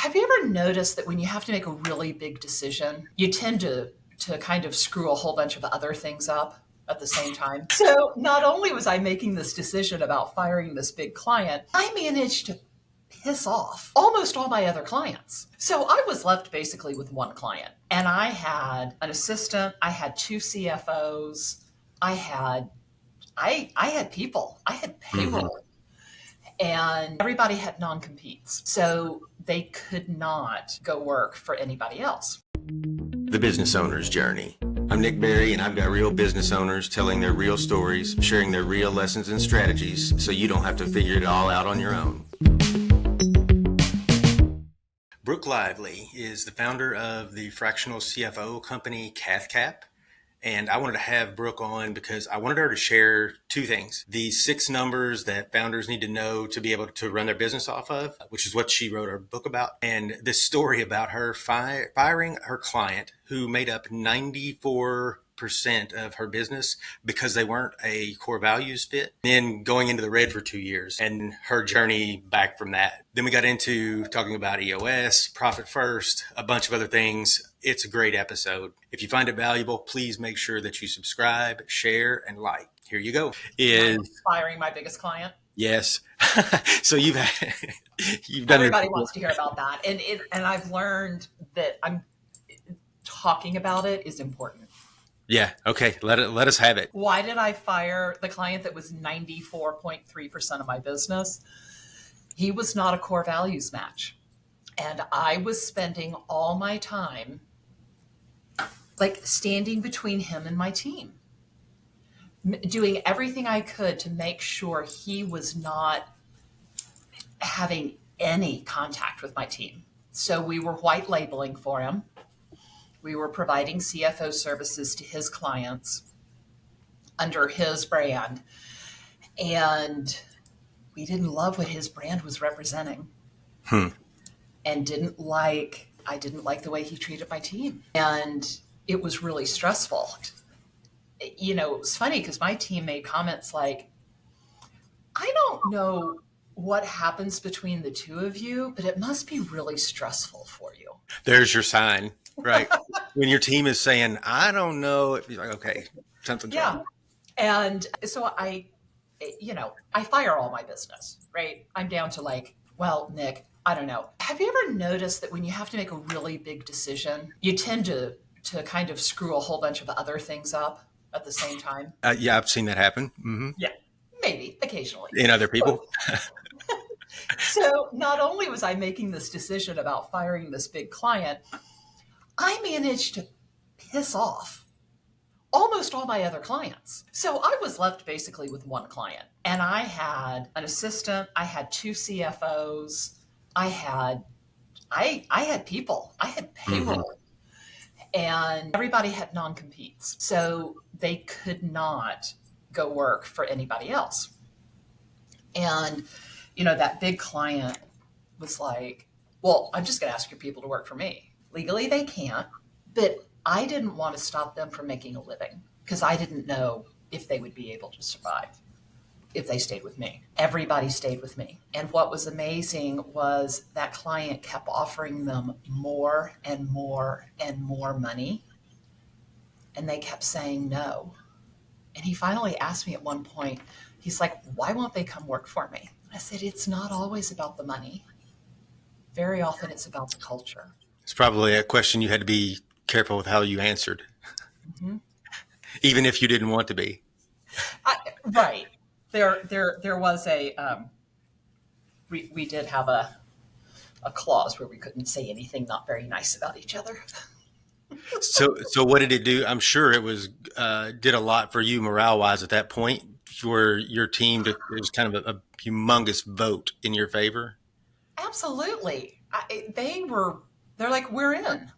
Have you ever noticed that when you have to make a really big decision, you tend to kind of screw a whole bunch of other things up at the same time? So not only was I making this decision about firing this big client, I managed to piss off almost all my other clients. So I was left basically with one client, and I had an assistant, I had two CFOs, I had people, I had payroll, and everybody had non-competes. So they could not go work for anybody else. The Business Owner's Journey. I'm Nick Berry, and I've got real business owners telling their real stories, sharing their real lessons and strategies so you don't have to figure it all out on your own. Brooke Lively is the founder of the Fractional CFO company, CathCap. And I wanted to have Brooke on because I wanted her to share two things. The 6 numbers that founders need to know to be able to run their business off of, which is what she wrote her book about. And this story about her firing her client who made up 94% of her business because they weren't a core values fit, then going into the red for 2 years and her journey back from that. Then we got into talking about EOS, profit first, a bunch of other things. It's a great episode. If you find it valuable, please make sure that you subscribe, share, and like. Here you go. Firing my biggest client. Yes. So you've done. Everybody wants to hear about that, and I've learned that talking about it is important. Yeah. Okay. Let us have it. Why did I fire the client that was 94.3% of my business? He was not a core values match. And I was spending all my time like standing between him and my team, doing everything I could to make sure he was not having any contact with my team. So we were white labeling for him. We were providing CFO services to his clients under his brand. And we didn't love what his brand was representing. And I didn't like the way he treated my team. And it was really stressful. You know, it was funny because my team made comments like, I don't know what happens between the two of you, but it must be really stressful for you. There's your sign, right? When your team is saying, I don't know, if you're like, okay, something's wrong. And so I fire all my business, right? I'm down to like, well, Nick, I don't know. Have you ever noticed that when you have to make a really big decision, you tend to kind of screw a whole bunch of other things up at the same time? Yeah, I've seen that happen. Mm-hmm. Yeah, maybe occasionally. In other people. So not only was I making this decision about firing this big client, I managed to piss off almost all my other clients. So I was left basically with one client, and I had an assistant, I had two CFOs, I had people, I had payroll, and everybody had non-competes. So they could not go work for anybody else. And, you know, that big client was like, well, I'm just going to ask your people to work for me. Legally, they can't, but I didn't want to stop them from making a living because I didn't know if they would be able to survive if they stayed with me. Everybody stayed with me. And what was amazing was that client kept offering them more and more and more money. And they kept saying no. And he finally asked me at one point, he's like, why won't they come work for me? I said, it's not always about the money. Very often it's about the culture. It's probably a question you had to be careful with how you answered, even if you didn't want to be. Right. There was we did have a clause where we couldn't say anything not very nice about each other. So what did it do? I'm sure it was did a lot for you morale wise at that point for your team. It was kind of a humongous vote in your favor. Absolutely. They're like, we're in.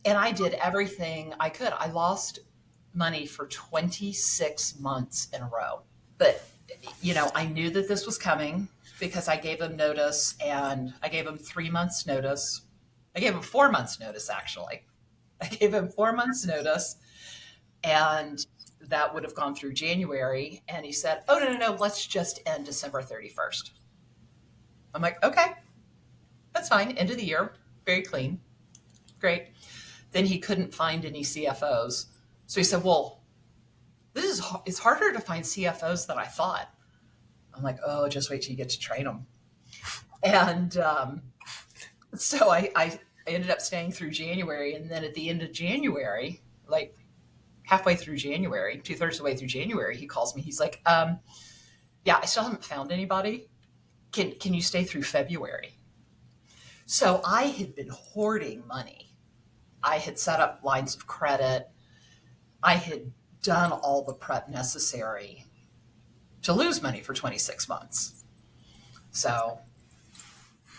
And I did everything I could. I lost money for 26 months in a row. But, you know, I knew that this was coming because I gave them notice, and I gave them 3 months notice. I gave them 4 months notice, actually. I gave him 4 months notice, and that would have gone through January. And he said, oh, no, let's just end December 31st. I'm like, okay. That's fine. End of the year, very clean. Great. Then he couldn't find any CFOs. So he said, well, it's harder to find CFOs than I thought. I'm like, oh, just wait till you get to train them. And so I ended up staying through January. And then at the end of January, like halfway through January, 2/3 of the way through January, he calls me. He's like, yeah, I still haven't found anybody. Can you stay through February? So I had been hoarding money. I had set up lines of credit. I had done all the prep necessary to lose money for 26 months. So,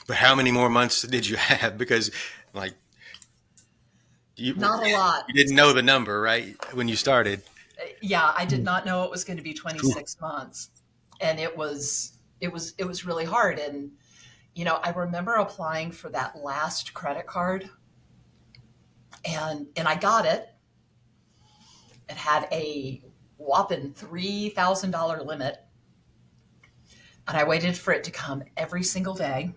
But how many more months did you have? Because like not a lot. you didn't know the number, right? When you started. Yeah, I did not know it was going to be 26 months. And it was really hard. And, I remember applying for that last credit card and I got it. It had a whopping $3,000 limit. And I waited for it to come every single day.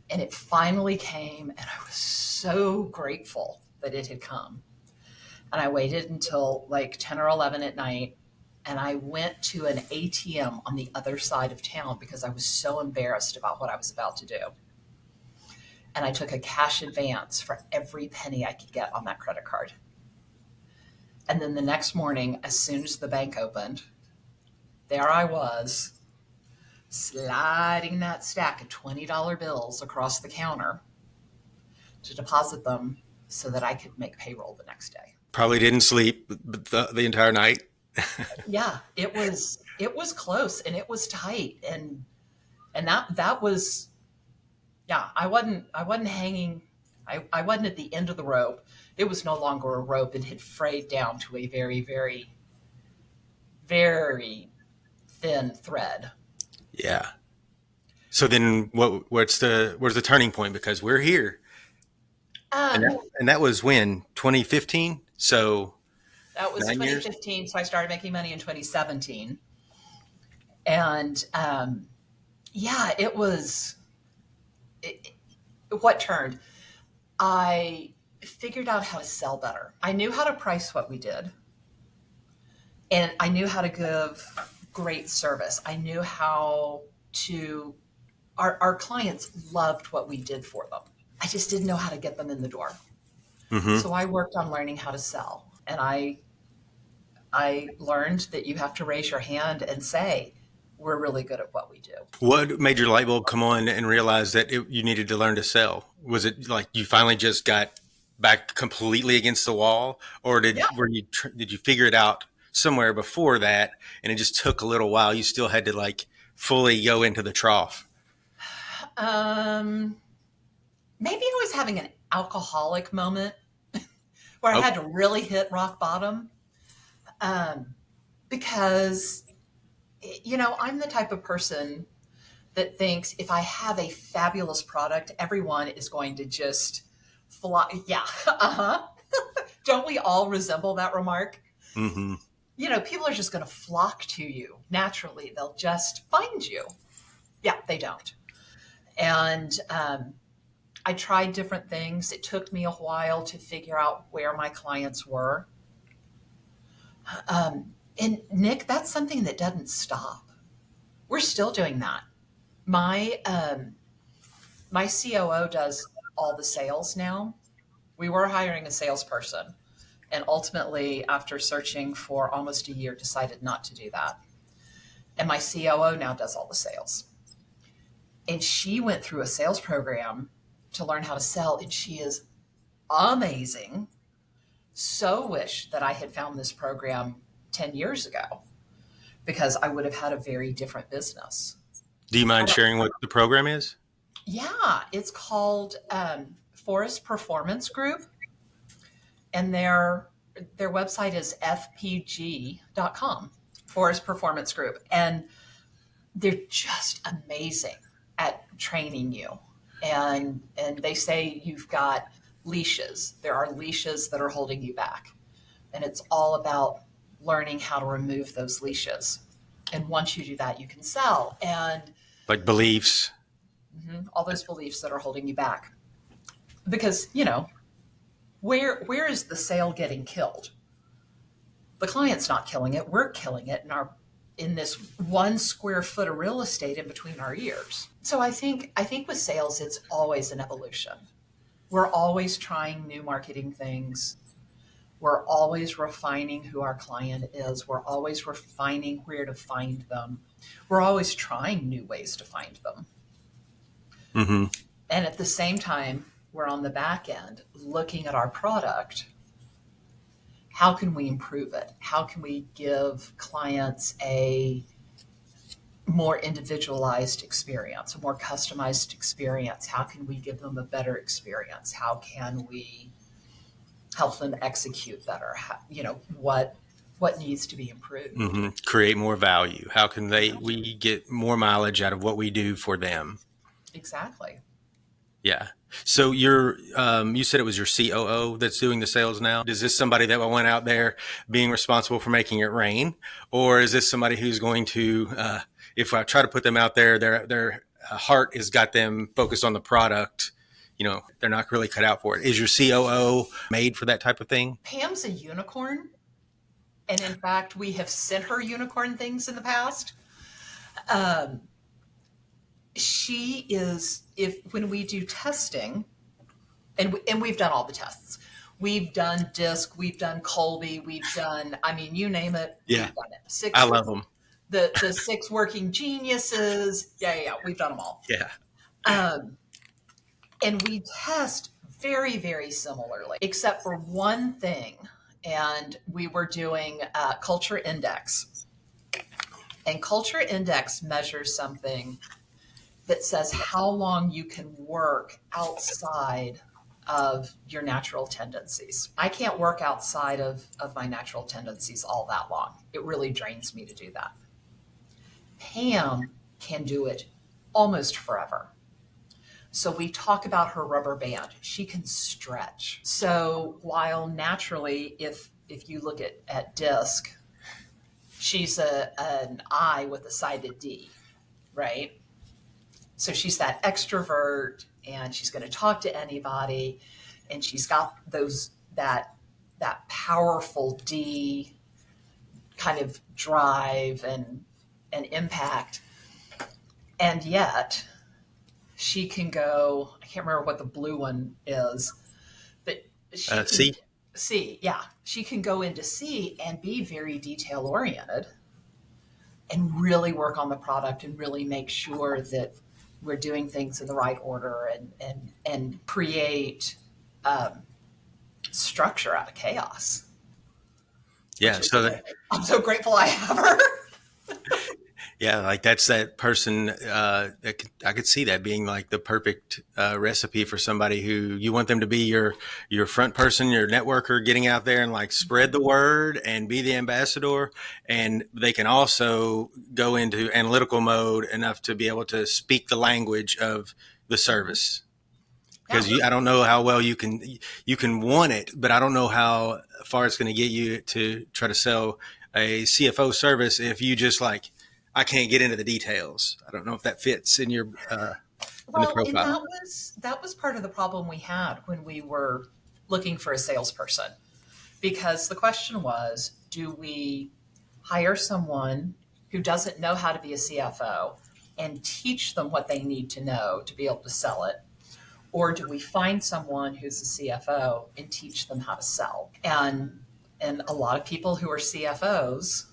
And it finally came, and I was so grateful that it had come. And I waited until like 10 or 11 at night, and I went to an ATM on the other side of town because I was so embarrassed about what I was about to do. And I took a cash advance for every penny I could get on that credit card. And then the next morning, as soon as the bank opened, there I was, sliding that stack of $20 bills across the counter to deposit them so that I could make payroll the next day. Probably didn't sleep the entire night. Yeah, it was close and it was tight and that was, yeah, I wasn't hanging. I wasn't at the end of the rope. It was no longer a rope. It had frayed down to a very, very, very thin thread. Yeah. So then where's the turning point? Because we're here. And that was when? 2015? So that was 2015. So I started making money in 2017. And yeah, it was what turned. I figured out how to sell better. I knew how to price what we did. And I knew how to give great service. I knew how to, our clients loved what we did for them. I just didn't know how to get them in the door. Mm-hmm. So I worked on learning how to sell. And I learned that you have to raise your hand and say, we're really good at what we do. What made your light bulb come on and realize that you needed to learn to sell? Was it like you finally just got back completely against the wall, or did you figure it out somewhere before that and it just took a little while? You still had to like fully go into the trough. Maybe I was having an alcoholic moment where I had to really hit rock bottom. Because, I'm the type of person that thinks if I have a fabulous product, everyone is going to just fly. Yeah. Uh-huh. Don't we all resemble that remark? Mm-hmm. People are just going to flock to you naturally. They'll just find you. Yeah, they don't. And I tried different things. It took me a while to figure out where my clients were. And Nick, that's something that doesn't stop. We're still doing that. My COO does all the sales now. We were hiring a salesperson, and ultimately, after searching for almost a year, decided not to do that. And my COO now does all the sales. And she went through a sales program to learn how to sell, and she is amazing. So wish that I had found this program 10 years ago, because I would have had a very different business. Do you mind sharing what the program is? Yeah, it's called Forest Performance Group, and their website is fpg.com, Forest Performance Group, and they're just amazing at training you. And they say you've got leashes. There are leashes that are holding you back, and it's all about learning how to remove those leashes. And once you do that, you can sell. And like beliefs. All those beliefs that are holding you back. Because, where is the sale getting killed? The client's not killing it. We're killing it in this 1 square foot of real estate in between our ears. So I think with sales, it's always an evolution. We're always trying new marketing things. We're always refining who our client is. We're always refining where to find them. We're always trying new ways to find them. Mm-hmm. And at the same time, we're on the back end looking at our product. How can we improve it? How can we give clients a more individualized experience, a more customized experience? How can we give them a better experience? How can we help them execute better? What needs to be improved? Mm-hmm. Create more value. How can we get more mileage out of what we do for them? Exactly. Yeah. So you said it was your COO that's doing the sales now. Is this somebody that went out there being responsible for making it rain, or is this somebody who's going to, if I try to put them out there, their heart has got them focused on the product. They're not really cut out for it. Is your COO made for that type of thing? Pam's a unicorn. And in fact, we have sent her unicorn things in the past. She is, when we do testing, and we've done all the tests. We've done DISC, we've done Colby, we've done, you name it. Yeah. We've done it. I love them. The 6 working geniuses. Yeah. We've done them all. Yeah. And we test very, very similarly, except for one thing. And we were doing Culture Index. And Culture Index measures something that says how long you can work outside of your natural tendencies. I can't work outside of my natural tendencies all that long. It really drains me to do that. Pam can do it almost forever. So we talk about her rubber band. She can stretch. So while naturally, if you look at DISC, she's an I with a sided D, right? So she's that extrovert, and she's going to talk to anybody, and she's got that powerful D kind of drive and impact. And yet she can go, I can't remember what the blue one is, but C, yeah. She can go into C and be very detail oriented and really work on the product and really make sure that we're doing things in the right order and create structure out of chaos. Yeah. So I'm so grateful I have her. Yeah, like that's that person. I could see that being like the perfect recipe for somebody who you want them to be your front person, your networker, getting out there and like spread the word and be the ambassador. And they can also go into analytical mode enough to be able to speak the language of the service. Because I don't know how well you can want it, but I don't know how far it's going to get you to try to sell a CFO service if you just like, I can't get into the details. I don't know if that fits in your in the profile. And that was part of the problem we had when we were looking for a salesperson, because the question was, do we hire someone who doesn't know how to be a CFO and teach them what they need to know to be able to sell it? Or do we find someone who's a CFO and teach them how to sell? And a lot of people who are CFOs,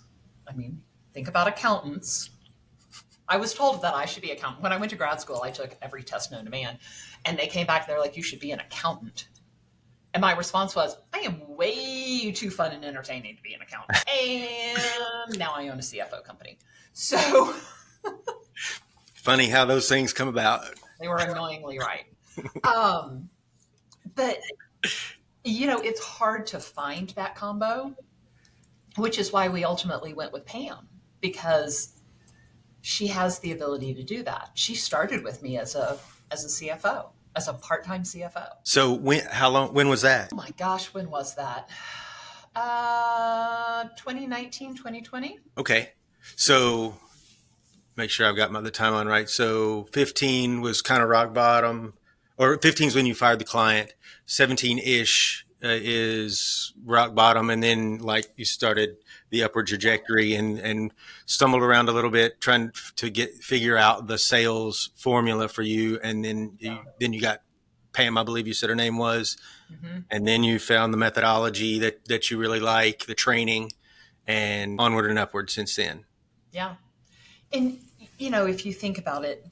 think about accountants. I was told that I should be an accountant. When I went to grad school, I took every test known to man. And they came back, they're like, you should be an accountant. And my response was, I am way too fun and entertaining to be an accountant. And now I own a CFO company. So funny how those things come about. They were annoyingly right. But, it's hard to find that combo, which is why we ultimately went with Pam, because she has the ability to do that. She started with me as a CFO, as a part-time CFO. So when was that? Oh my gosh, when was that? 2019, 2020. Okay. So make sure I've got the timeline right. So 15 was kind of rock bottom, or 15 is when you fired the client. 17-ish is rock bottom, and then like you started the upward trajectory and stumbled around a little bit trying to figure out the sales formula for you, and Yeah. then you got Pam, I believe you said her name was, Hmm. and then you found the methodology that you really like, the training, and onward and upward since then. Yeah. And, if you think about it,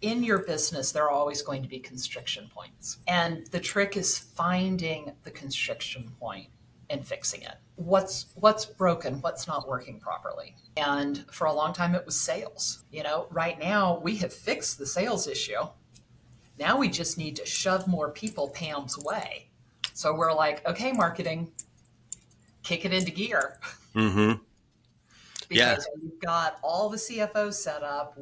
in your business, there are always going to be constriction points. And the trick is finding the constriction point and fixing it. What's broken, what's not working properly. And for a long time it was sales. Right now we have fixed the sales issue. Now we just need to shove more people Pam's way. So we're like, okay, marketing, kick it into gear. Mm-hmm. Yeah. Because we've got all the CFOs set up.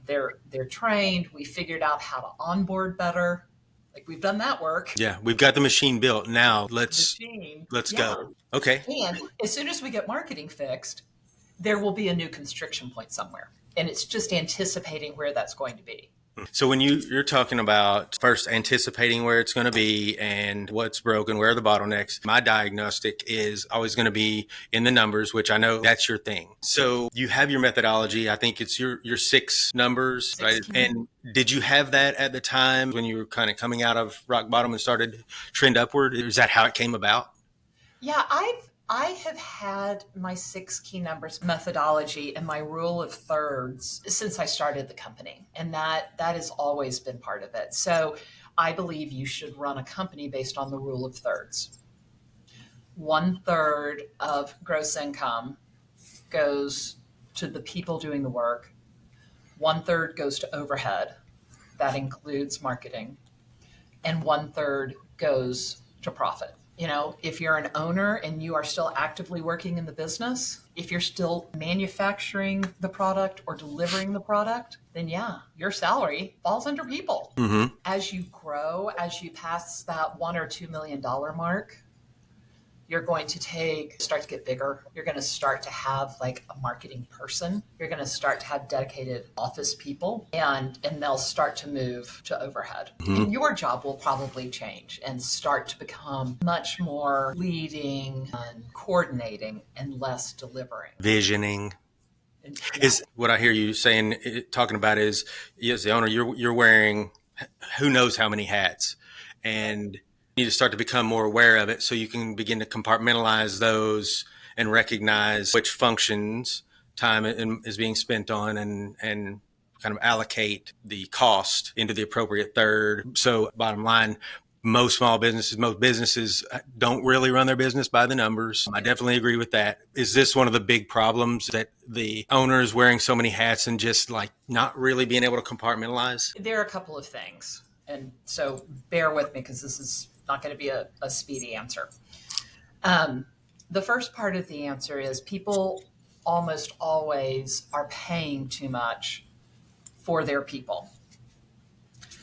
They're trained. We figured out how to onboard better. Like we've done that work. Yeah. We've got the machine built. Now Machine. let's Yeah. go. Okay. And as soon as we get marketing fixed, there will be a new constriction point somewhere. And it's just anticipating where that's going to be. So when you're talking about first anticipating where it's going to be and what's broken, where are the bottlenecks, my diagnostic is always going to be in the numbers, which I know that's your thing. So you have your methodology. I think it's your 6 numbers, right? 16. And did you have that at the time when you were kind of coming out of rock bottom and started to trend upward? Is that how it came about? Yeah, I have had my 6 key numbers methodology and my rule of thirds since I started the company. And that has always been part of it. So I believe you should run a company based on the rule of thirds. 1/3 of gross income goes to the people doing the work. 1/3 goes to overhead. That includes marketing. And 1/3 goes to profit. If you're an owner and you are still actively working in the business, if you're still manufacturing the product or delivering the product, then yeah, your salary falls under people. Mm-hmm. As you grow, as you pass that $1 or $2 million mark, you're going to start to get bigger. You're going to start to have like a marketing person. You're going to start to have dedicated office people, and they'll start to move to overhead. Mm-hmm. And your job will probably change and start to become much more leading and coordinating and less delivering. Visioning. Yeah. Is what I hear you saying, talking about is, as the owner, you're wearing who knows how many hats, and you need to start to become more aware of it so you can begin to compartmentalize those and recognize which functions time is being spent on and kind of allocate the cost into the appropriate third. So bottom line, most businesses don't really run their business by the numbers. I definitely agree with that. Is this one of the big problems, that the owner is wearing so many hats and just like not really being able to compartmentalize? There are a couple of things. And so bear with me because this is not going to be a speedy answer. The first part of the answer is people almost always are paying too much for their people.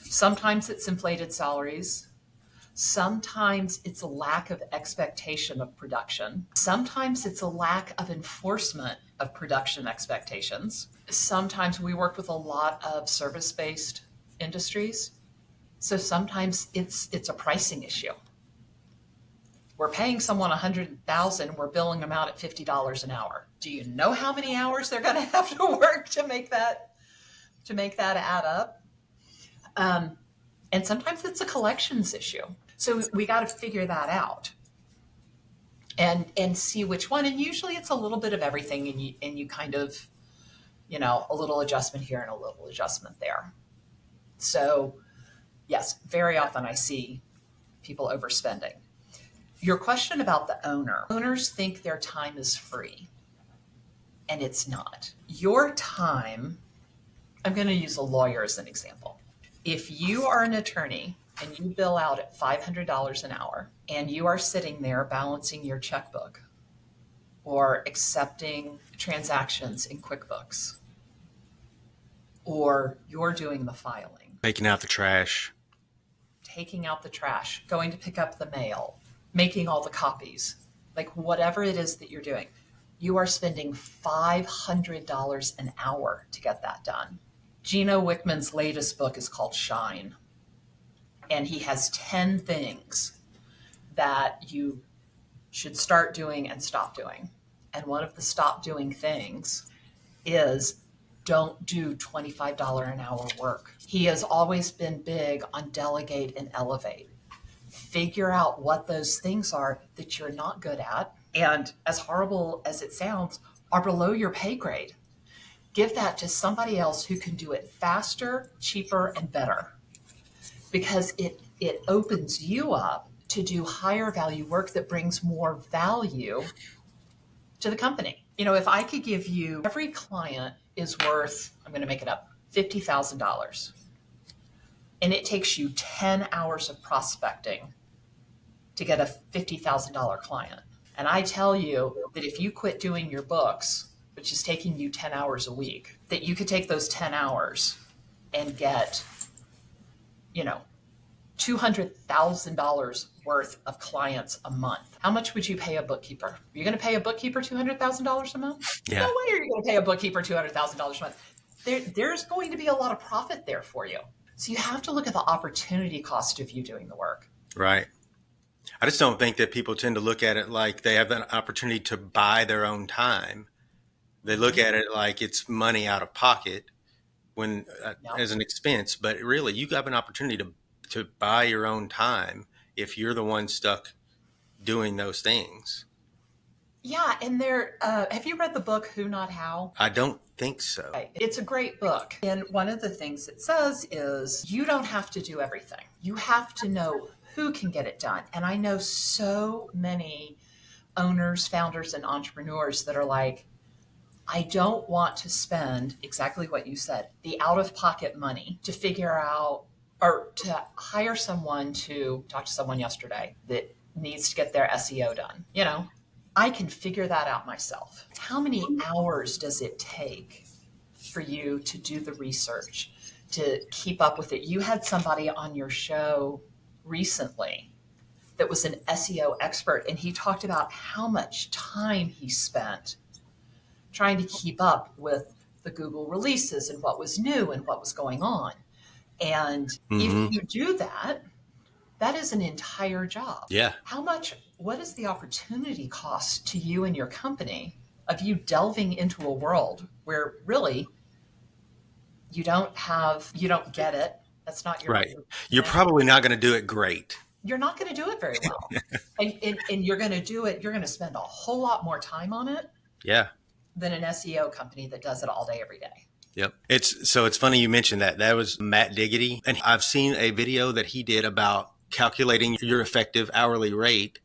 Sometimes it's inflated salaries. Sometimes it's a lack of expectation of production. Sometimes it's a lack of enforcement of production expectations. Sometimes we work with a lot of service-based industries. So sometimes it's a pricing issue. We're paying someone $100,000, we're billing them out at $50 an hour. Do you know how many hours they're going to have to work to make that add up? And sometimes it's a collections issue. So we got to figure that out and see which one. And usually it's a little bit of everything, and you kind of, a little adjustment here and a little adjustment there. So yes, very often I see people overspending. Your question about the owner. Owners think their time is free, and it's not. Your time, I'm going to use a lawyer as an example. If you are an attorney and you bill out at $500 an hour and you are sitting there balancing your checkbook or accepting transactions in QuickBooks, or you're doing the filing, Taking out the trash, going to pick up the mail, making all the copies, like whatever it is that you're doing, you are spending $500 an hour to get that done. Gino Wickman's latest book is called Shine, and he has 10 things that you should start doing and stop doing. And one of the stop doing things is don't do $25 an hour work. He has always been big on delegate and elevate. Figure out what those things are that you're not good at, and as horrible as it sounds, are below your pay grade. Give that to somebody else who can do it faster, cheaper, and better, because it opens you up to do higher value work that brings more value to the company. If I could give you, every client is worth, I'm going to make it up, $50,000. And it takes you 10 hours of prospecting to get a $50,000 client. And I tell you that if you quit doing your books, which is taking you 10 hours a week, that you could take those 10 hours and get, $200,000 worth of clients a month. How much would you pay a bookkeeper? You're going to pay a bookkeeper $200,000 a month? Yeah. No way are you going to pay a bookkeeper $200,000 a month. There's going to be a lot of profit there for you. So you have to look at the opportunity cost of you doing the work. Right. I just don't think that people tend to look at it like they have an opportunity to buy their own time. They look at it like it's money out of pocket when as an expense, but really you have an opportunity to buy your own time if you're the one stuck doing those things. Yeah, and have you read the book Who Not How? I don't think so. Okay. It's a great book. And one of the things it says is you don't have to do everything. You have to know who can get it done. And I know so many owners, founders, and entrepreneurs that are like, I don't want to spend exactly what you said, the out-of-pocket money to figure out or to hire someone to talk to someone yesterday that needs to get their SEO done. I can figure that out myself. How many hours does it take for you to do the research, to keep up with it? You had somebody on your show recently that was an SEO expert, and he talked about how much time he spent trying to keep up with the Google releases and what was new and what was going on. And if you do that, that is an entire job. Yeah. What is the opportunity cost to you and your company of you delving into a world where really you don't get it? That's not your right. You're probably not going to do it great. You're not going to do it very well. and you're going to spend a whole lot more time on it. Yeah. Than an SEO company that does it all day, every day. Yep. It's funny you mentioned that. That was Matt Diggity. And I've seen a video that he did about calculating your effective hourly rate.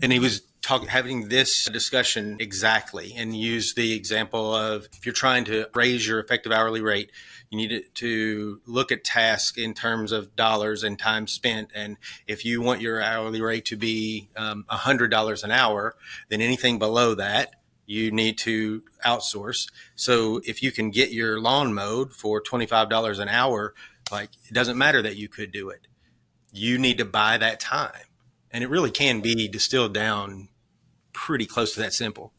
And he was having this discussion exactly, and used the example of if you're trying to raise your effective hourly rate, you need to look at tasks in terms of dollars and time spent. And if you want your hourly rate to be $100 an hour, then anything below that, you need to outsource. So if you can get your lawn mowed for $25 an hour, it doesn't matter that you could do it. You need to buy that time. And it really can be distilled down pretty close to that simple.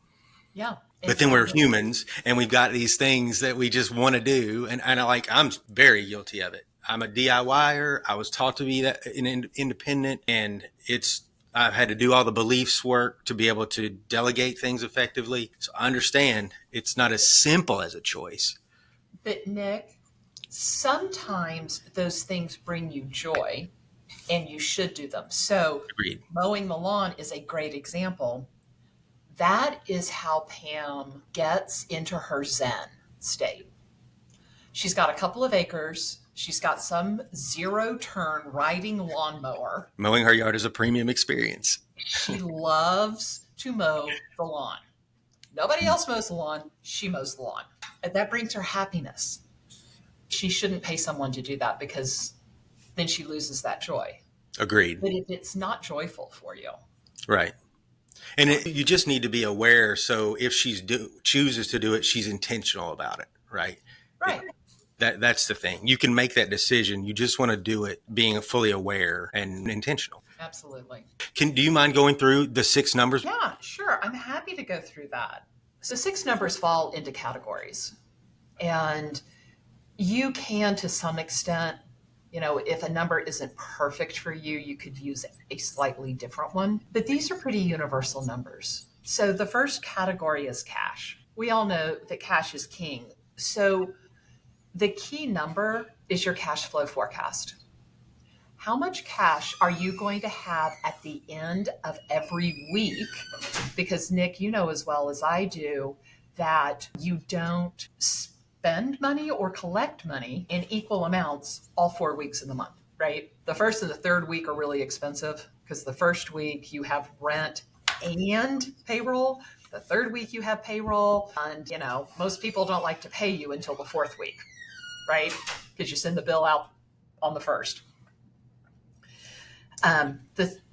Yeah. But then we're humans and we've got these things that we just want to do. And I'm very guilty of it. I'm a DIYer. I was taught to be that independent, and I've had to do all the beliefs work to be able to delegate things effectively. So I understand it's not as simple as a choice. But Nick, sometimes those things bring you joy and you should do them. So Agreed. Mowing the lawn is a great example. That is how Pam gets into her Zen state. She's got a couple of acres. She's got some zero-turn riding lawnmower. Mowing her yard is a premium experience. She loves to mow the lawn. Nobody else mows the lawn. She mows the lawn. And that brings her happiness. She shouldn't pay someone to do that, because then she loses that joy. Agreed. But if it's not joyful for you. Right. And you just need to be aware. So if she chooses to do it, she's intentional about it. Right. Right. That's the thing. You can make that decision. You just want to do it being fully aware and intentional. Absolutely. Do you mind going through the 6 numbers? Yeah, sure. I'm happy to go through that. So 6 numbers fall into categories. And you can, to some extent, if a number isn't perfect for you, you could use a slightly different one. But these are pretty universal numbers. So the first category is cash. We all know that cash is king. So the key number is your cash flow forecast. How much cash are you going to have at the end of every week? Because Nick, you know as well as I do that you don't spend money or collect money in equal amounts all 4 weeks of the month, right? The first and the third week are really expensive because the first week you have rent and payroll. The third week you have payroll. And, most people don't like to pay you until the fourth week, right? Because you send the bill out on the first.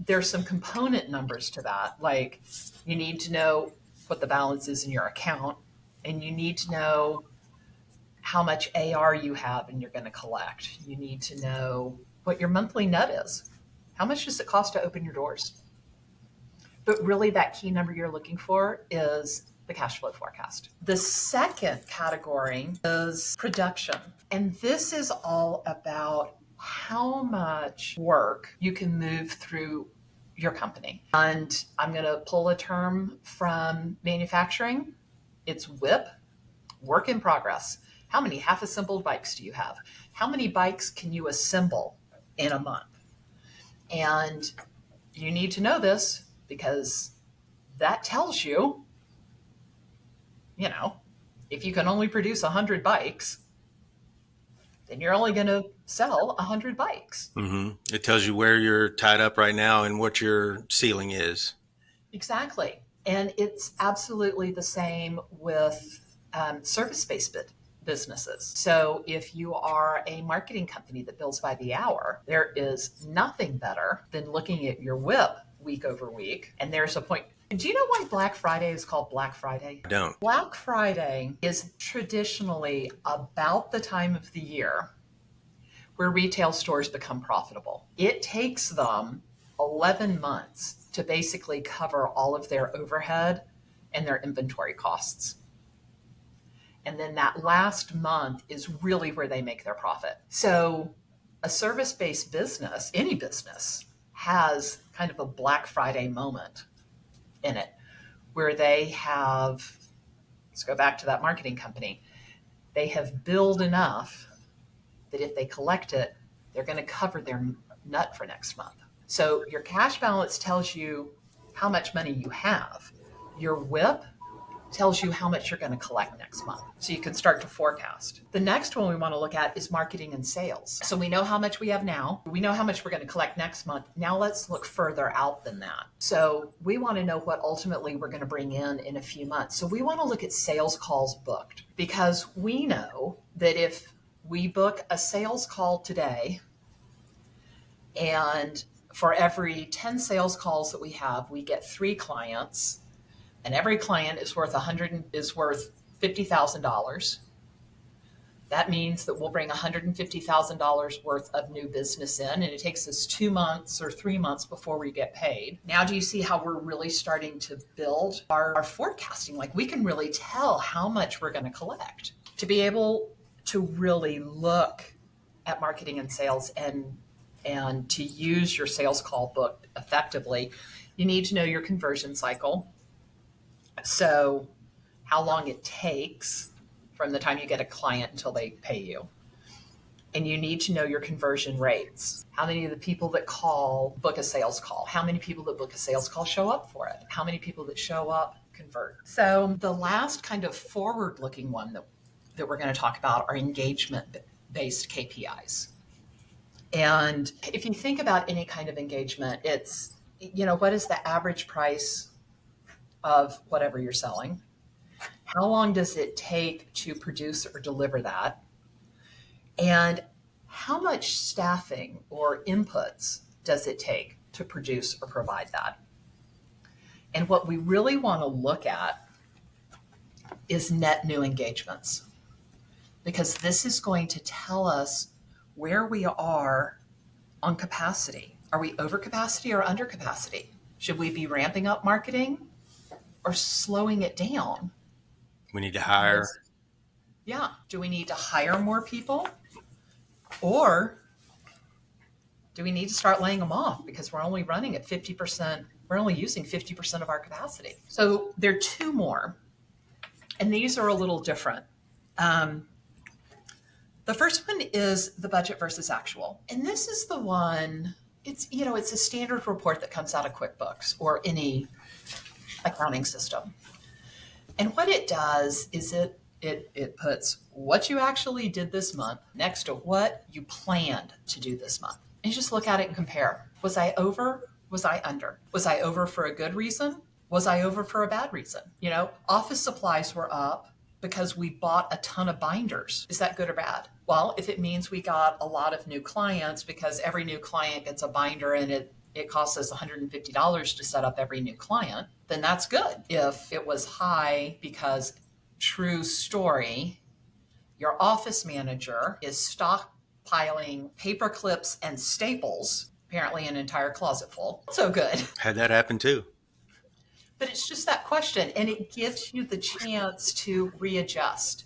There's some component numbers to that. Like you need to know what the balance is in your account, and you need to know how much AR you have and you're going to collect. You need to know what your monthly net is. How much does it cost to open your doors? But really that key number you're looking for is the cash flow forecast. The second category is production. And this is all about how much work you can move through your company. And I'm going to pull a term from manufacturing. It's WIP, work in progress. How many half-assembled bikes do you have? How many bikes can you assemble in a month? And you need to know this because that tells you, if you can only produce 100 bikes, then you're only going to sell 100 bikes. Mm-hmm. It tells you where you're tied up right now and what your ceiling is. Exactly. And it's absolutely the same with service-based businesses. So if you are a marketing company that bills by the hour, there is nothing better than looking at your WIP week over week. And there's a point. Do you know why Black Friday is called Black Friday? I don't. Black Friday is traditionally about the time of the year where retail stores become profitable. It takes them 11 months to basically cover all of their overhead and their inventory costs. And then that last month is really where they make their profit. So a service-based business, any business, has kind of a Black Friday moment in it where they have, let's go back to that marketing company, they have billed enough that if they collect it, they're going to cover their nut for next month. So your cash balance tells you how much money you have. Your WIP tells you how much you're going to collect next month. So you can start to forecast. The next one we want to look at is marketing and sales. So we know how much we have now. We know how much we're going to collect next month. Now let's look further out than that. So we want to know what ultimately we're going to bring in a few months. So we want to look at sales calls booked because we know that if we book a sales call today and for every 10 sales calls that we have, we get 3 clients. And every client is worth $50,000. That means that we'll bring $150,000 worth of new business in, and it takes us 2 months or 3 months before we get paid. Now, do you see how we're really starting to build our forecasting? Like we can really tell how much we're going to collect. To be able to really look at marketing and sales and to use your sales call book effectively, you need to know your conversion cycle. So how long it takes from the time you get a client until they pay you. And you need to know your conversion rates. How many of the people that call book a sales call? How many people that book a sales call show up for it? How many people that show up convert? So the last kind of forward-looking one that we're going to talk about are engagement-based KPIs. And if you think about any kind of engagement, it's, what is the average price of whatever you're selling? How long does it take to produce or deliver that? And how much staffing or inputs does it take to produce or provide that? And what we really want to look at is net new engagements, because this is going to tell us where we are on capacity. Are we over capacity or under capacity? Should we be ramping up marketing or slowing it down We need to hire. Yeah. Do we need to hire more people? Or do we need to start laying them off because we're only running at 50%? We're only using 50% of our capacity. So there are two more, and these are a little different. Um, the first one is the budget versus actual. And this is the one, it's a standard report that comes out of QuickBooks or any accounting system. And what it does is it puts what you actually did this month next to what you planned to do this month. And you just look at it and compare. Was I over? Was I under? Was I over for a good reason? Was I over for a bad reason? Office supplies were up because we bought a ton of binders. Is that good or bad? Well, if it means we got a lot of new clients because every new client gets a binder and it costs us $150 to set up every new client, then that's good. If it was high because, true story, your office manager is stockpiling paper clips and staples, apparently an entire closet full, so good. Had that happen too. But it's just that question, and it gives you the chance to readjust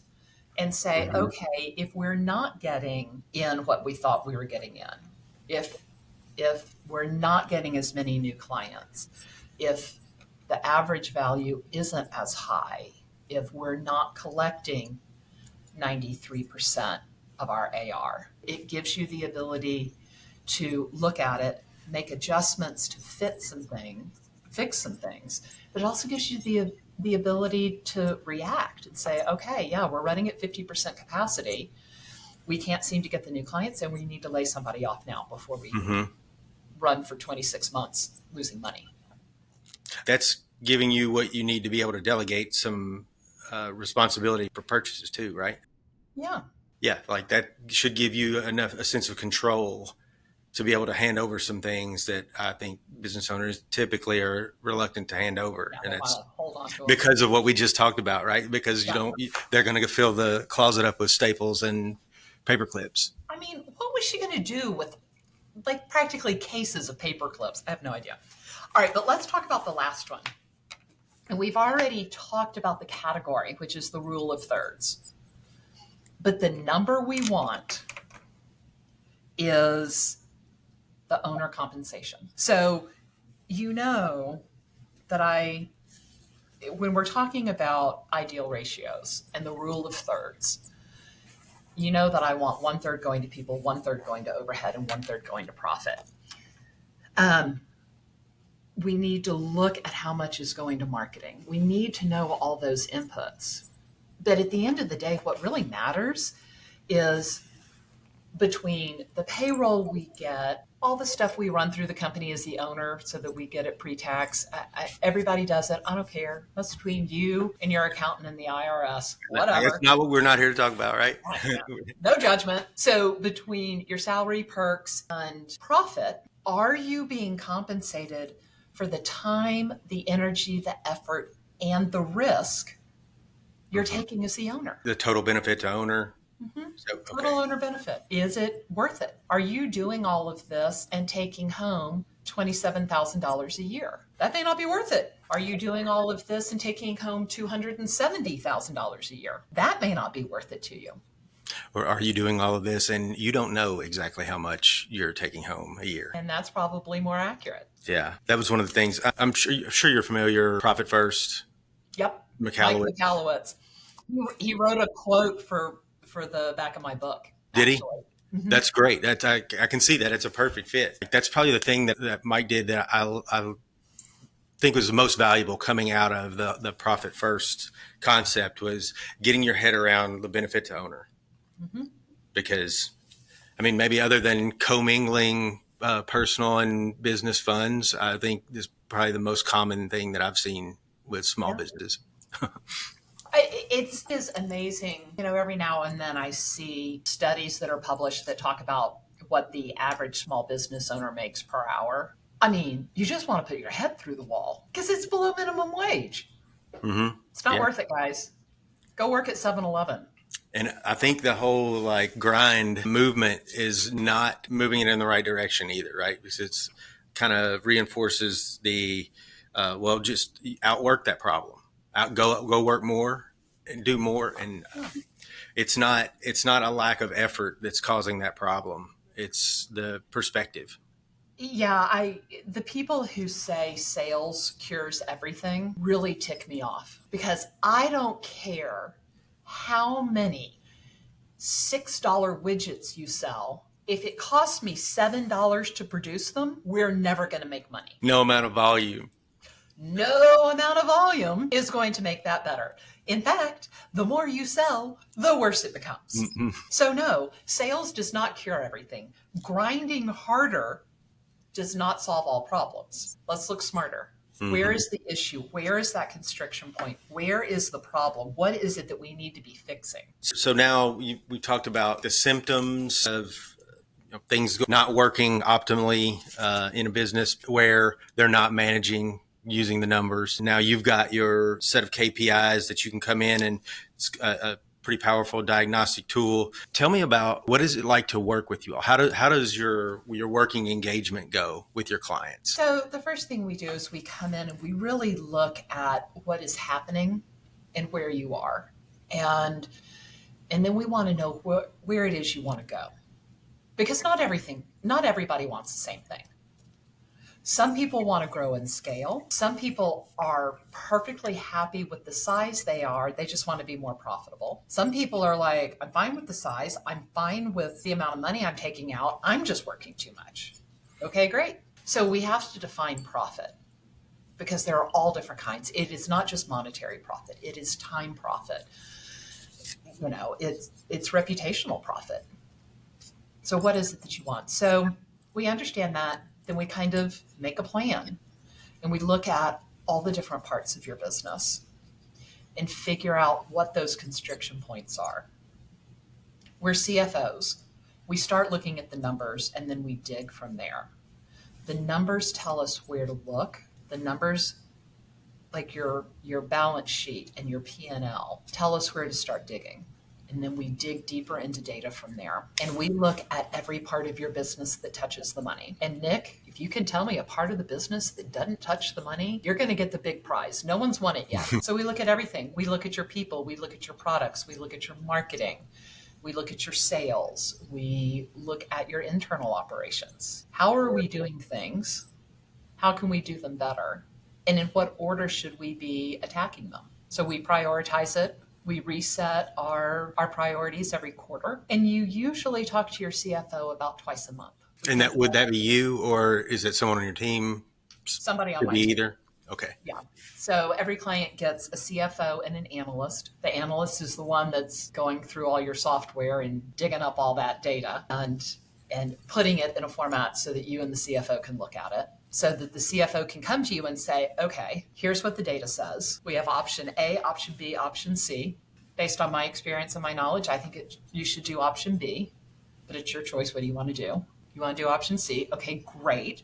and say, okay, if we're not getting in what we thought we were getting in, if we're not getting as many new clients, if the average value isn't as high, if we're not collecting 93% of our AR, it gives you the ability to look at it, make adjustments to fix some things, but it also gives you the ability to react and say, okay, yeah, we're running at 50% capacity. We can't seem to get the new clients, and we need to lay somebody off now before we run for 26 months losing money. That's giving you what you need to be able to delegate some responsibility for purchases too, right? Yeah. Yeah, like that should give you a sense of control to be able to hand over some things that I think business owners typically are reluctant to hand over. And it's hold on to because of what we just talked about, right? Because they're going to fill the closet up with staples and paper clips. I mean, what was she going to do with like practically cases of paper clips? I have no idea. All right, but let's talk about the last one. And we've already talked about the category, which is the rule of thirds. But the number we want is the owner compensation. So you know that when we're talking about ideal ratios and the rule of thirds, you know that I want 1/3 going to people, 1/3 going to overhead, and 1/3 going to profit. We need to look at how much is going to marketing. We need to know all those inputs. But at the end of the day, what really matters is between the payroll we get, all the stuff we run through the company as the owner so that we get it pre-tax. Everybody does it. I don't care. That's between you and your accountant and the IRS, whatever. That's not what we're not here to talk about, right? No judgment. So between your salary, perks, and profit, are you being compensated for the time, the energy, the effort, and the risk you're taking as the owner? The total benefit to owner. So, total owner benefit. Is it worth it? Are you doing all of this and taking home $27,000 a year? That may not be worth it. Are you doing all of this and taking home $270,000 a year? That may not be worth it to you. Or are you doing all of this and you don't know exactly how much you're taking home a year? And that's probably more accurate. Yeah, that was one of the things. I'm sure you're familiar. Profit First. Yep. Michalowicz. Mike Michalowicz. He wrote a quote for the back of my book. Did he? Mm-hmm. That's great. I can see that. It's a perfect fit. That's probably the thing that Mike did that I think was the most valuable coming out of the Profit First concept was getting your head around the benefit to owner. Mm-hmm. Because, I mean, maybe other than commingling personal and business funds, I think this is probably the most common thing that I've seen with small businesses. It is amazing. Every now and then I see studies that are published that talk about what the average small business owner makes per hour. I mean, you just want to put your head through the wall because it's below minimum wage. Mm-hmm. It's not worth it, guys. Go work at 7-Eleven. And I think the whole grind movement is not moving it in the right direction either, right? Because it's kind of reinforces the, just outwork that problem. Go work more and do more. And it's not a lack of effort that's causing that problem. It's the perspective. Yeah, the people who say sales cures everything really tick me off because I don't care how many $6 widgets you sell. If it costs me $7 to produce them, we're never going to make money. No amount of volume. No amount of volume is going to make that better. In fact, the more you sell, the worse it becomes. Mm-hmm. So no, sales does not cure everything. Grinding harder does not solve all problems. Let's look smarter. Mm-hmm. Where is the issue? Where is that constriction point? Where is the problem? What is it that we need to be fixing? So now we talked about the symptoms of things not working optimally in a business where they're not managing using the numbers. Now you've got your set of KPIs that you can come in, and it's a pretty powerful diagnostic tool. Tell me about what is it like to work with you all? How does your working engagement go with your clients? So the first thing we do is we come in and we really look at what is happening and where you are. And then we want to know where it is you want to go. Because not everybody wants the same thing. Some people want to grow and scale. Some people are perfectly happy with the size they are. They just want to be more profitable. Some people are like, I'm fine with the size. I'm fine with the amount of money I'm taking out. I'm just working too much. Okay, great. So we have to define profit because there are all different kinds. It is not just monetary profit. It is time profit. It's reputational profit. So what is it that you want? So we understand that. Then we kind of make a plan and we look at all the different parts of your business and figure out what those constriction points are. We're CFOs. We start looking at the numbers and then we dig from there. The numbers tell us where to look. The numbers, like your balance sheet and your P&L, tell us where to start digging. And then we dig deeper into data from there. And we look at every part of your business that touches the money. And Nick, if you can tell me a part of the business that doesn't touch the money, you're going to get the big prize. No one's won it yet. So we look at everything. We look at your people. We look at your products. We look at your marketing. We look at your sales. We look at your internal operations. How are we doing things? How can we do them better? And in what order should we be attacking them? So we prioritize it. We reset our priorities every quarter. And you usually talk to your CFO about twice a month. And would that be you, or is it someone on your team? Somebody on my team. Either? Okay. Yeah. So every client gets a CFO and an analyst. The analyst is the one that's going through all your software and digging up all that data and putting it in a format so that you and the CFO can look at it. So that the CFO can come to you and say, okay, here's what the data says. We have option A, option B, option C. Based on my experience and my knowledge, I think you should do option B, but it's your choice. What do you want to do? You want to do option C? Okay, great.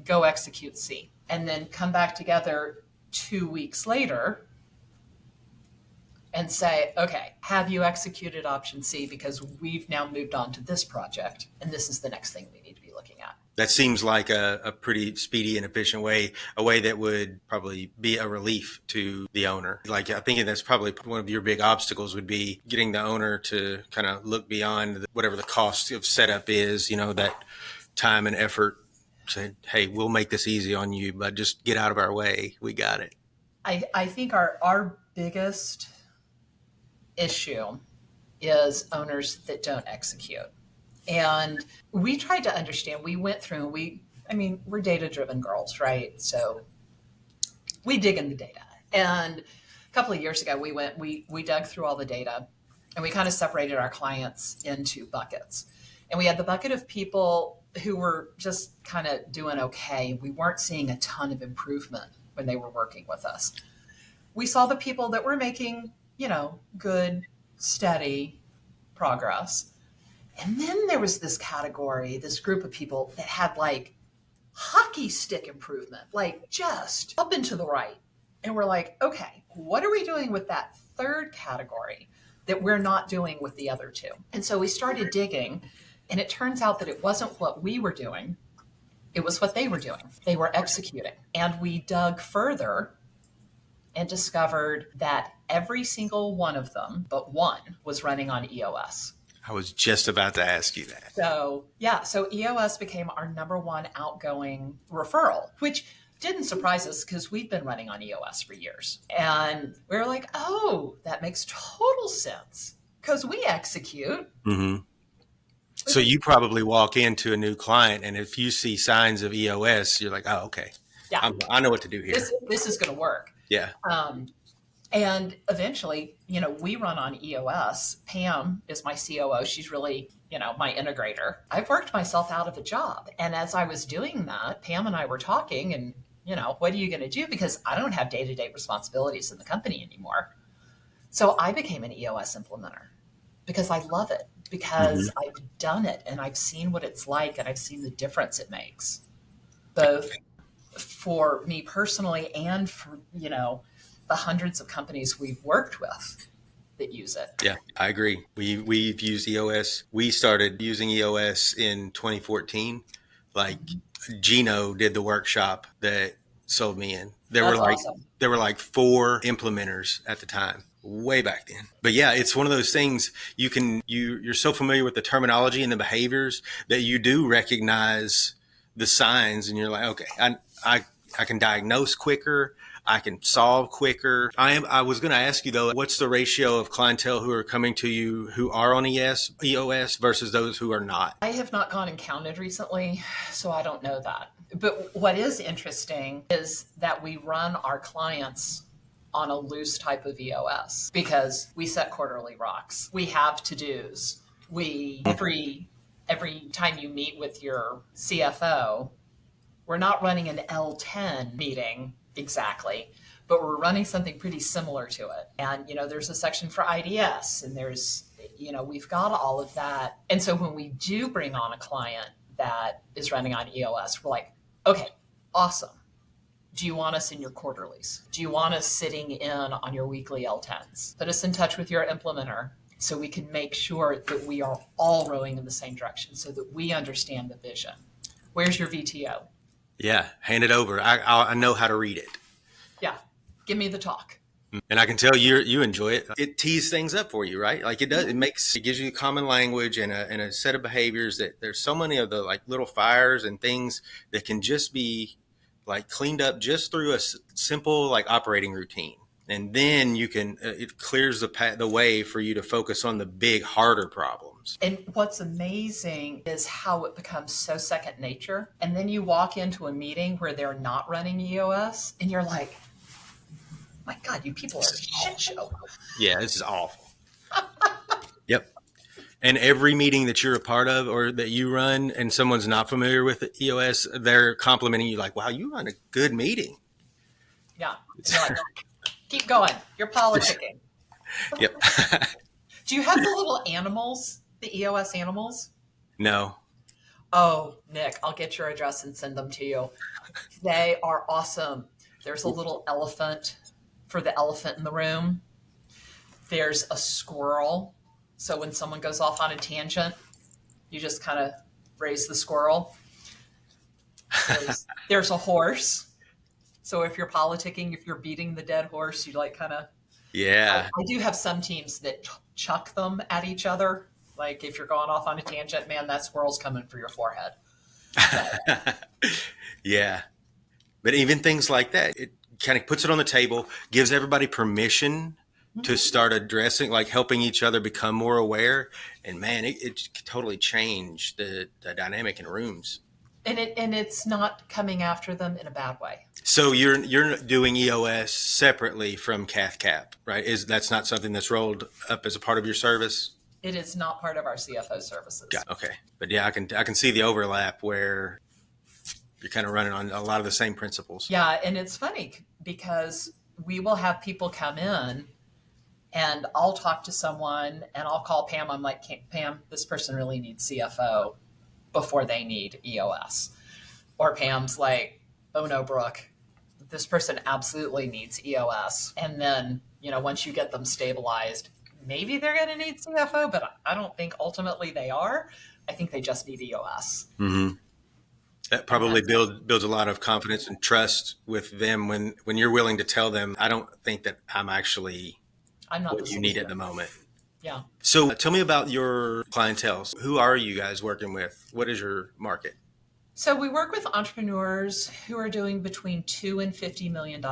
Go execute C. And then come back together 2 weeks later and say, okay, have you executed option C? Because we've now moved on to this project, and this is the next thing we need to be looking at. That seems like a pretty speedy and efficient way, a way that would probably be a relief to the owner. Like, I think that's probably one of your big obstacles would be getting the owner to kind of look beyond whatever the cost of setup is, that time and effort. Say, hey, we'll make this easy on you, but just get out of our way. We got it. I think our biggest issue is owners that don't execute. And we tried to understand, we went through, we're data-driven girls, right? So we dig in the data. And a couple of years ago, we dug through all the data and we kind of separated our clients into buckets. And we had the bucket of people who were just kind of doing okay. We weren't seeing a ton of improvement when they were working with us. We saw the people that were making, good, steady progress. And then there was this category, this group of people that had like hockey stick improvement, like just up and to the right. And we're like, okay, what are we doing with that third category that we're not doing with the other two? And so we started digging, and it turns out that it wasn't what we were doing. It was what they were doing. They were executing. And we dug further and discovered that every single one of them, but one, was running on EOS. I was just about to ask you that. So, yeah, so EOS became our number one outgoing referral, which didn't surprise us because we've been running on EOS for years. And we were like, oh, that makes total sense because we execute. Mm-hmm. So you probably walk into a new client, and if you see signs of EOS, you're like, oh, okay. Yeah, I know what to do here. this is going to work. Yeah. And eventually, we run on EOS. Pam is my COO. She's really, my integrator. I've worked myself out of a job. And as I was doing that, Pam and I were talking and, what are you going to do? Because I don't have day-to-day responsibilities in the company anymore. So I became an EOS implementer because I love it, because I've done it and I've seen what it's like and I've seen the difference it makes, both for me personally and for, the hundreds of companies we've worked with that use it. Yeah, I agree. We've used EOS. We started using EOS in 2014. Like Gino did the workshop that sold me in. There were like 4 implementers at the time, way back then. But yeah, it's one of those things you're so familiar with the terminology and the behaviors that you do recognize the signs, and you're like, okay, I can diagnose quicker. I can solve quicker. I was going to ask you though, what's the ratio of clientele who are coming to you who are on EOS versus those who are not? I have not gone and counted recently, so I don't know that. But what is interesting is that we run our clients on a loose type of EOS because we set quarterly rocks. We have to-dos. Every time you meet with your CFO, we're not running an L10 meeting exactly, but we're running something pretty similar to it. And, there's a section for IDS and we've got all of that. And so when we do bring on a client that is running on EOS, we're like, okay, awesome. Do you want us in your quarterlies? Do you want us sitting in on your weekly L10s? Put us in touch with your implementer so we can make sure that we are all rowing in the same direction so that we understand the vision. Where's your VTO? Yeah, hand it over. I know how to read it. Yeah, give me the talk. And I can tell you enjoy it. It tees things up for you, right? Like it does. It gives you common language and a set of behaviors that there's so many of the like little fires and things that can just be like cleaned up just through a simple like operating routine. And then it clears the way for you to focus on the big, harder problems. And what's amazing is how it becomes so second nature. And then you walk into a meeting where they're not running EOS and you're like, my God, you people are a shit show. Yeah, this is awful. Yep. And every meeting that you're a part of or that you run and someone's not familiar with the EOS, they're complimenting you like, wow, you run a good meeting. Yeah. Like, keep going. You're politicking. Yep. Do you have the little animals, the EOS animals? No. Oh, Nick, I'll get your address and send them to you. They are awesome. There's a little elephant for the elephant in the room. There's a squirrel. So when someone goes off on a tangent, you just kind of raise the squirrel. There's a horse. So if you're politicking, if you're beating the dead horse, you like kind of. Yeah. I do have some teams that chuck them at each other. Like if you're going off on a tangent, man, that squirrel's coming for your forehead. Yeah. But even things like that, it kind of puts it on the table, gives everybody permission to start addressing, like helping each other become more aware. And man, it totally changed the dynamic in rooms. And it's not coming after them in a bad way. So you're doing EOS separately from CathCap, right? That's not something that's rolled up as a part of your service? It is not part of our CFO services. Yeah, okay. But yeah, I can see the overlap where you're kind of running on a lot of the same principles. Yeah, and it's funny because we will have people come in and I'll talk to someone and I'll call Pam. I'm like, Pam, this person really needs CFO before they need EOS. Or Pam's like, oh no, Brooke, this person absolutely needs EOS. And then, once you get them stabilized, maybe they're going to need CFO, but I don't think ultimately they are. I think they just need EOS. Mm-hmm. That probably builds a lot of confidence and trust with them when you're willing to tell them, I don't think that I'm actually I'm not the what you need solution. at the moment. Yeah. So tell me about your clientele. Who are you guys working with? What is your market? So we work with entrepreneurs who are doing between $2 and $50 million,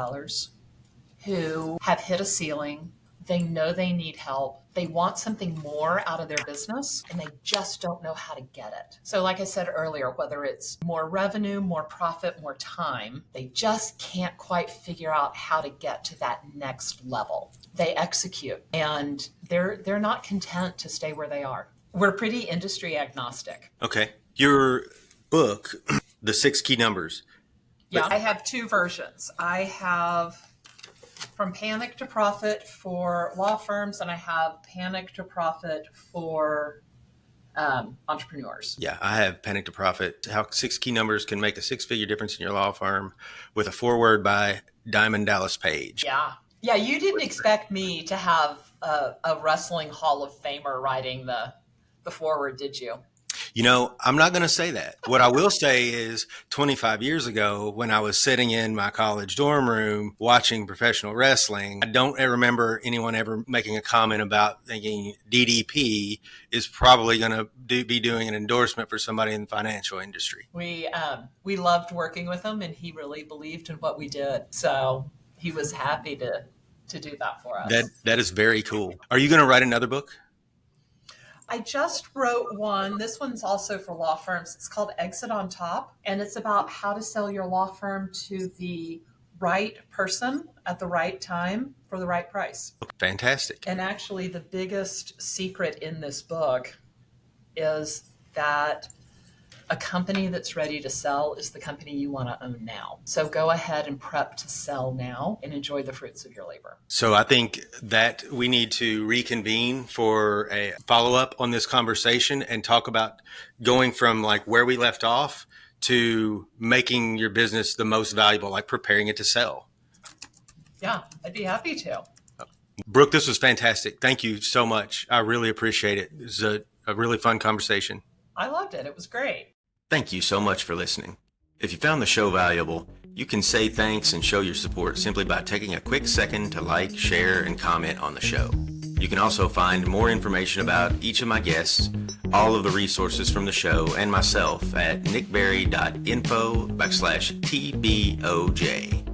who have hit a ceiling. They know they need help. They want something more out of their business and they just don't know how to get it. So, like I said earlier, whether it's more revenue, more profit, more time, they just can't quite figure out how to get to that next level. They execute and they're not content to stay where they are. We're pretty industry agnostic. Okay. Your book, The 6 Key Numbers. Yeah, I have two versions. I have From Panic to Profit for law firms, and I have Panic to Profit for entrepreneurs. Yeah, I have Panic to Profit, how 6 key numbers can make a 6-figure difference in your law firm, with a foreword by Diamond Dallas Page. Yeah. Yeah, you didn't expect me to have a wrestling Hall of Famer writing the foreword, did you? You know, I'm not going to say that. What I will say is 25 years ago, when I was sitting in my college dorm room watching professional wrestling, I don't remember anyone ever making a comment about thinking DDP is probably going to be doing an endorsement for somebody in the financial industry. We loved working with him, and he really believed in what we did. So he was happy to do that for us. That is very cool. Are you going to write another book? I just wrote one. This one's also for law firms. It's called Exit on Top, and it's about how to sell your law firm to the right person at the right time for the right price. Fantastic. And actually, the biggest secret in this book is that a company that's ready to sell is the company you want to own now. So go ahead and prep to sell now and enjoy the fruits of your labor. So I think that we need to reconvene for a follow-up on this conversation and talk about going from like where we left off to making your business the most valuable, like preparing it to sell. Yeah, I'd be happy to. Brooke, this was fantastic. Thank you so much. I really appreciate it. It was a really fun conversation. I loved it. It was great. Thank you so much for listening. If you found the show valuable, you can say thanks and show your support simply by taking a quick second to like, share, and comment on the show. You can also find more information about each of my guests, all of the resources from the show, and myself at nickberry.info/TBOJ.